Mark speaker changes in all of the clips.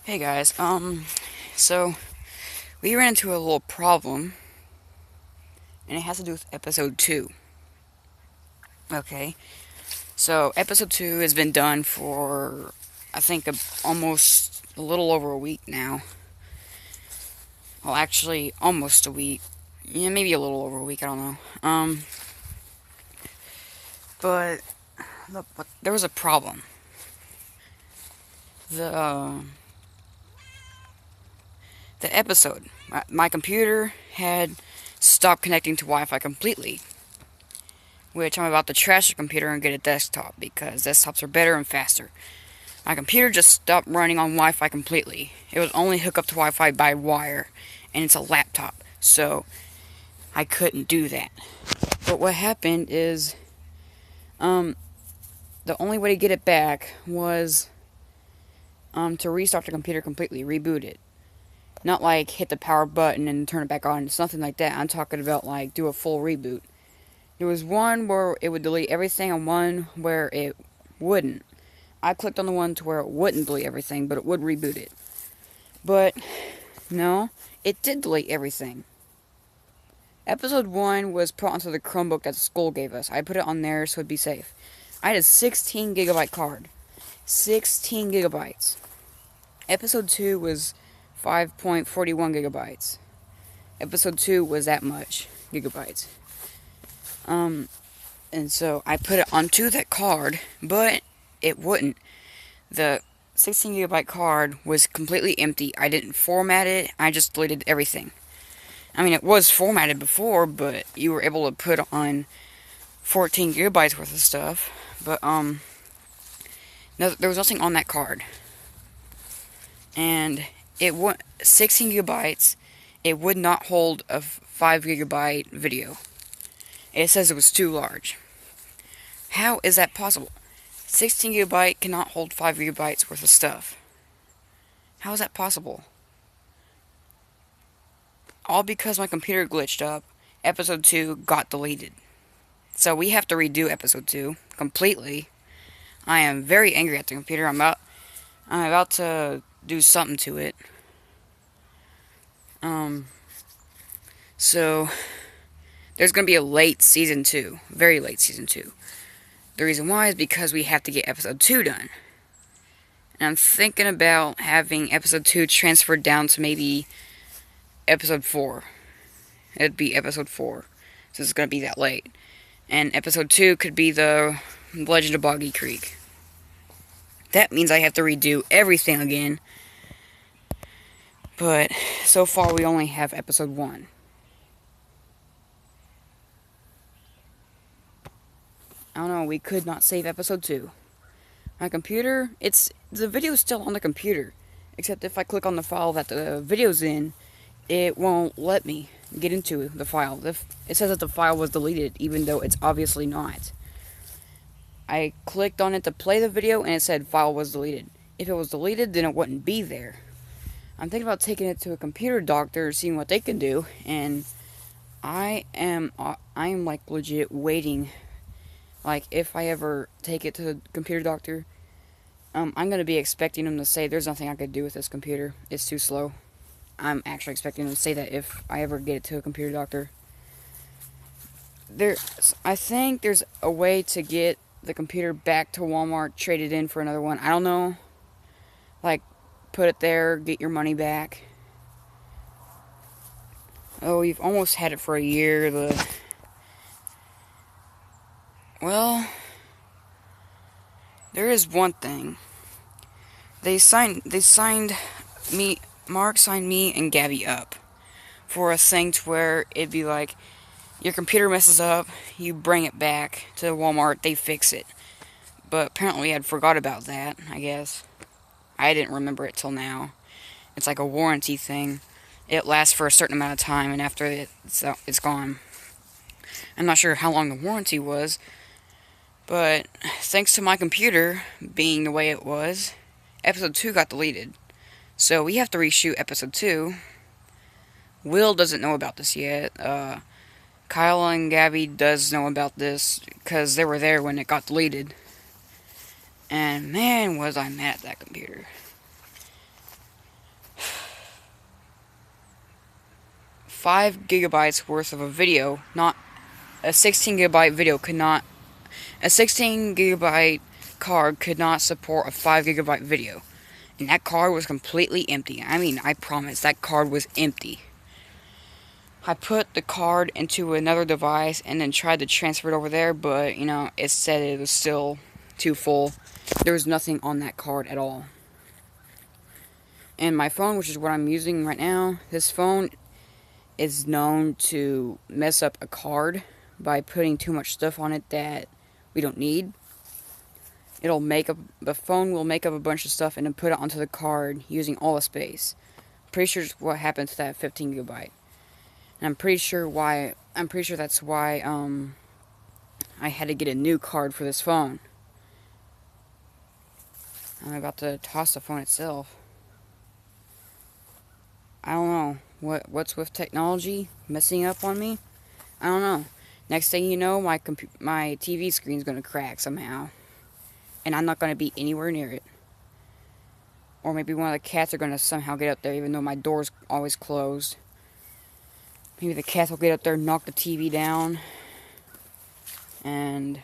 Speaker 1: Hey guys, so we ran into a little problem, and it has to do with episode 2. Okay, so episode 2 has been done for, I think, almost a little over a week now. Well, actually, almost a week. Yeah, maybe a little over a week, I don't know. But, look, there was a problem. The, uh, the episode, my computer had stopped connecting to Wi-Fi completely, which I'm about to trash the computer and get a desktop because desktops are better and faster. My computer just stopped running on Wi-Fi completely. It was only hooked up to Wi-Fi by wire, and it's a laptop, so I couldn't do that. But what happened is, the only way to get it back was to restart the computer completely, reboot it. Not like hit the power button and turn it back on. It's nothing like that. I'm talking about like do a full reboot. There was one where it would delete everything and one where it wouldn't. I clicked on the one to where it wouldn't delete everything, but it would reboot it. But, no, it did delete everything. Episode 1 was put onto the Chromebook that the school gave us. I put it on there so it'd be safe. I had a 16 gigabyte card. 16 gigabytes. Episode 2 was 5.41 gigabytes. Episode 2 was that much gigabytes. And so I put it onto that card, but it wouldn't. The 16 gigabyte card was completely empty. I didn't format it, I just deleted everything. I mean, it was formatted before, but you were able to put on 14 gigabytes worth of stuff. But, no, there was nothing on that card. And it would 16 gigabytes, it would not hold a 5 gigabyte video. It says it was too large. How is that possible? 16 gigabyte cannot hold 5 gigabytes worth of stuff. How is that possible? All because my computer glitched up, episode 2 got deleted. So we have to redo episode 2 completely. I am very angry at the computer. I'm about to do something to it. So there's going to be a late season 2, very late season 2. The reason why is because we have to get episode 2 done. And I'm thinking about having episode 2 transferred down to maybe episode 4. It'd be episode 4, so it's going to be that late. And episode 2 could be the Legend of Boggy Creek. That means I have to redo everything again. But so far we only have episode 1. I don't know, we could not save episode 2. My computer, the video's still on the computer. Except if I click on the file that the video's in, it won't let me get into the file. It says that the file was deleted, even though it's obviously not. I clicked on it to play the video, and it said file was deleted. If it was deleted, then it wouldn't be there. I'm thinking about taking it to a computer doctor, seeing what they can do, and I am like legit waiting. Like, if I ever take it to the computer doctor, I'm going to be expecting him to say there's nothing I could do with this computer. It's too slow. I'm actually expecting him to say that if I ever get it to a computer doctor. I think there's a way to get the computer back to Walmart, trade it in for another one. I don't know. Like, put it there, get your money back. Oh, you've almost had it for a year. Well, there is one thing. They signed me, Mark signed me and Gabby up for a thing to where it'd be like, your computer messes up, you bring it back to Walmart, they fix it. But apparently I'd forgot about that, I guess. I didn't remember it till now. It's like a warranty thing. It lasts for a certain amount of time, and after it's gone. I'm not sure how long the warranty was, but thanks to my computer being the way it was, episode 2 got deleted. So we have to reshoot episode 2. Will doesn't know about this yet. Kyle and Gabby does know about this because they were there when it got deleted. And man, was I mad at that computer. 5 gigabytes worth of a video, not a 16 gigabyte video could not, a 16 gigabyte card could not support a 5 gigabyte video. And that card was completely empty. I mean, I promise, that card was empty. I put the card into another device and then tried to transfer it over there, but, you know, it said it was still too full. There was nothing on that card at all. And my phone, which is what I'm using right now, this phone is known to mess up a card by putting too much stuff on it that we don't need. The phone will make up a bunch of stuff and then put it onto the card using all the space. Pretty sure it's what happened to that 15 gigabyte. And I'm pretty sure that's why I had to get a new card for this phone. I'm about to toss the phone itself. I don't know what's with technology messing up on me. I don't know. Next thing you know, my TV screen's gonna crack somehow, and I'm not gonna be anywhere near it. Or maybe one of the cats are gonna somehow get up there, even though my door's always closed. Maybe the cats will get up there, knock the TV down, and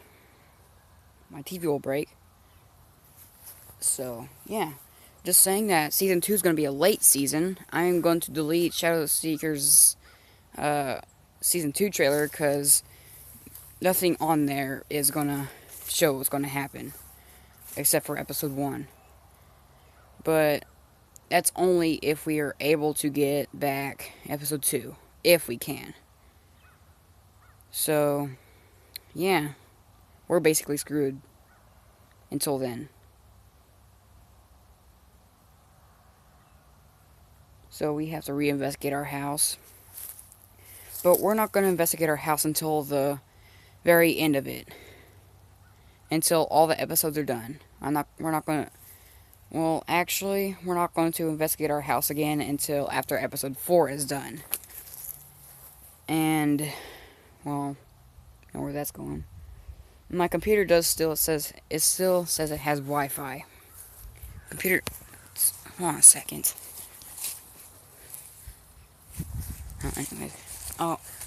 Speaker 1: my TV will break. So, yeah. Just saying that Season 2 is going to be a late season. I am going to delete Shadow Seeker's Season 2 trailer, because nothing on there is going to show what's going to happen. Except for Episode 1. But that's only if we are able to get back Episode 2. If we can. So, yeah. We're basically screwed until then. So we have to reinvestigate our house. But we're not going to investigate our house until the very end of it. Until all the episodes are done. We're not going to investigate our house again until after episode 4 is done. And, well, I know where that's going. My computer still says it has Wi-Fi. Computer, hold on a second.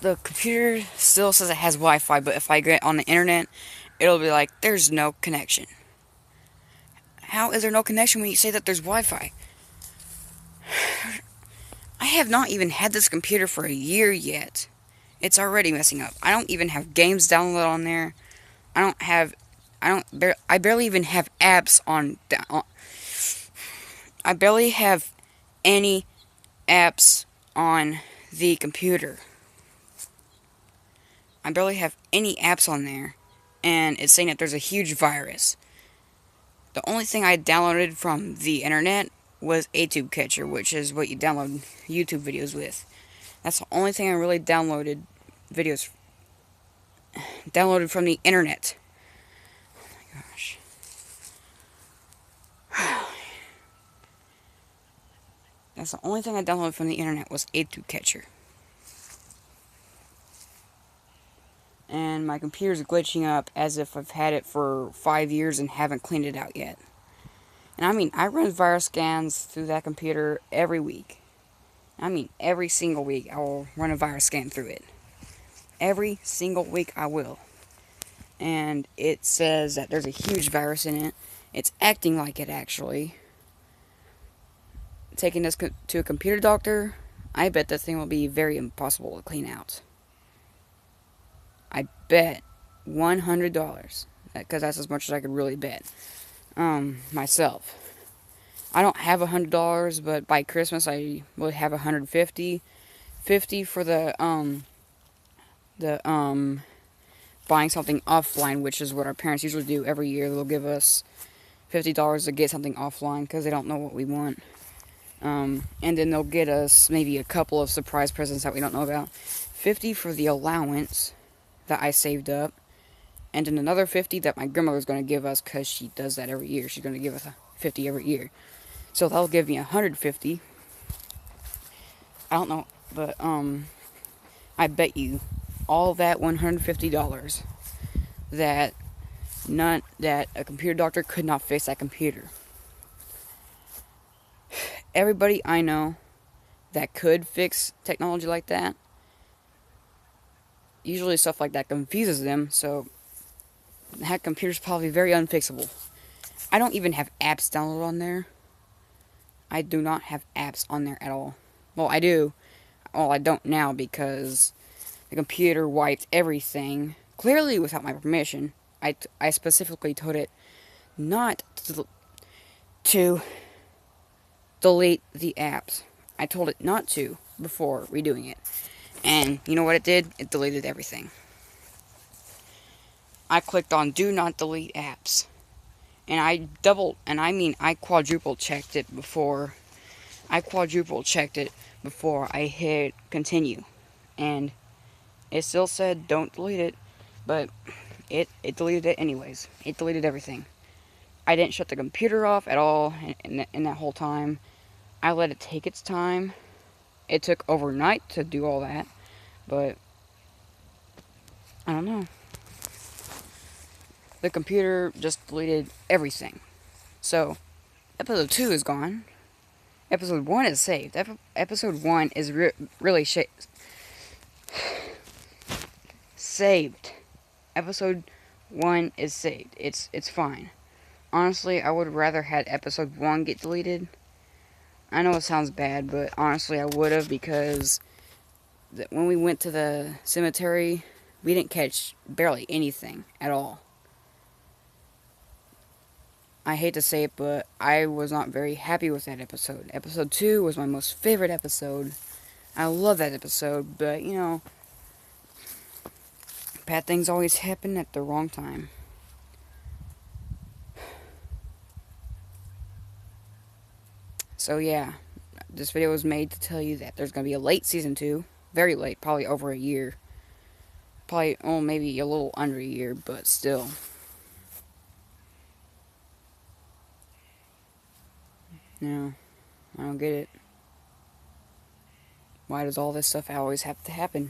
Speaker 1: The computer still says it has Wi-Fi, but if I get on the internet, it'll be like, there's no connection. How is there no connection when you say that there's Wi-Fi? I have not even had this computer for a year yet. It's already messing up. I don't even have games downloaded on there. I barely even have apps on. I barely have any apps on the computer. I barely have any apps on there, and it's saying that there's a huge virus. The only thing I downloaded from the internet was ATube Catcher, which is what you download YouTube videos with. That's the only thing I really downloaded from the internet. Oh my gosh. That's the only thing I downloaded from the internet was ATube Catcher. And my computer's glitching up as if I've had it for 5 years and haven't cleaned it out yet. And I mean, I run virus scans through that computer every week. I mean, every single week I will run a virus scan through it. Every single week I will. And it says that there's a huge virus in it. It's acting like it, actually. Taking this to a computer doctor, I bet that thing will be very impossible to clean out. I bet $100, because that's as much as I could really bet myself. I don't have $100, but by Christmas I will have $150. $50 for the buying something offline, which is what our parents usually do every year. They'll give us $50 to get something offline because they don't know what we want. And then they'll get us maybe a couple of surprise presents that we don't know about. $50 for the allowance that I saved up, and then another $50 that my grandmother's going to give us, because she does that every year. She's going to give us $50 every year. So that'll give me $150. I don't know, but I bet you all that $150 that a computer doctor could not fix that computer. Everybody I know that could fix technology like that usually stuff like that confuses them, so that computer's probably very unfixable. I don't even have apps downloaded on there. I do not have apps on there at all. Well, I do. Well, I don't now because the computer wiped everything, clearly without my permission. I specifically told it not to delete the apps. I told it not to before redoing it. And you know what it did? It deleted everything. I clicked on do not delete apps. And I quadruple checked it before. I hit continue. And it still said don't delete it, but it deleted it anyways. It deleted everything. I didn't shut the computer off at all in that whole time. I let it take its time. It took overnight to do all that, but I don't know. The computer just deleted everything. So, episode 2 is gone. Episode 1 is saved. Episode 1 is really saved. Episode 1 is saved. It's fine. Honestly, I would rather had episode 1 get deleted. I know it sounds bad, but honestly, I would have, because when we went to the cemetery, we didn't catch barely anything at all. I hate to say it, but I was not very happy with that episode. Episode 2 was my most favorite episode. I love that episode, but, you know, bad things always happen at the wrong time. So, yeah, this video was made to tell you that there's going to be a late season 2. Very late, probably over a year. Probably, oh, maybe a little under a year, but still. No, I don't get it. Why does all this stuff always have to happen?